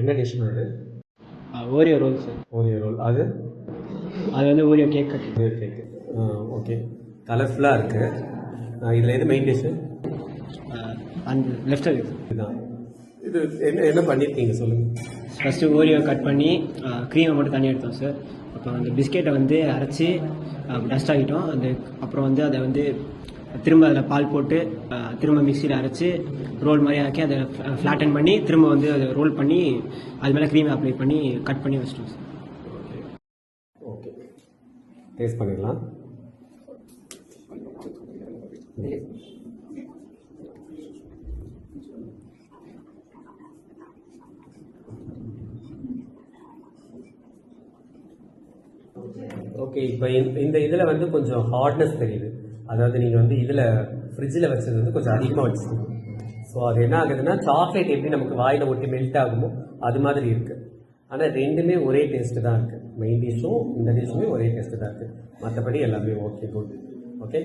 என்ன டிஷ் அது? Oreo roll sir. Oreo roll. அது வந்து Oreo cake cut. Oreo cake. Okay, கலர்ஃபுல்லாக இருக்குது. இதில் எது மெயின் டிஷ்ஷு? அந்த லெஃப்ட் சைடு இதுதான். இது என்ன என்ன பண்ணியிருக்கீங்க சொல்லுங்கள். ஃபஸ்ட்டு ஓரியோ கட் பண்ணி க்ரீமை மட்டும் தனியாக எடுத்தோம் சார். அப்புறம் அந்த பிஸ்கெட்டை வந்து அரைச்சி டஸ்ட் ஆகிட்டோம். அப்புறம் வந்து அதை வந்து திரும்ப அதில் பால் போட்டு திரும்ப மிக்சியில் அரைச்சி ரோல் மாதிரி ஆக்கி அதை ஃப்ளாட்டன் பண்ணி திரும்ப வந்து அதை ரோல் பண்ணி அது மேலே க்ரீமை அப்ளை பண்ணி கட் பண்ணி வச்சிட்டோம் சார். ஓகே, டேஸ்ட் பண்ணிடலாம். ஓகே, இப்போ இந்த இதில் வந்து கொஞ்சம் ஹார்ட்னஸ் தெரியுது. அதாவது நீங்கள் வந்து இதில் ஃப்ரிட்ஜில் வச்சது வந்து கொஞ்சம் அதிகமாக வச்சுருக்கீங்க. ஸோ அது என்ன ஆகுதுன்னா, சாக்லேட் எப்படி நமக்கு வாயில் ஒட்டி மெல்ட் ஆகுமோ அது மாதிரி இருக்குது. ஆனால் ரெண்டுமே ஒரே டேஸ்ட்டு தான் இருக்குது. மெயின் டிஷ்ஷும் இந்த டிஷ்ஷுமே ஒரே டேஸ்ட்டு தான் இருக்குது. மற்றபடி எல்லாமே ஓகே, குட். ஓகே.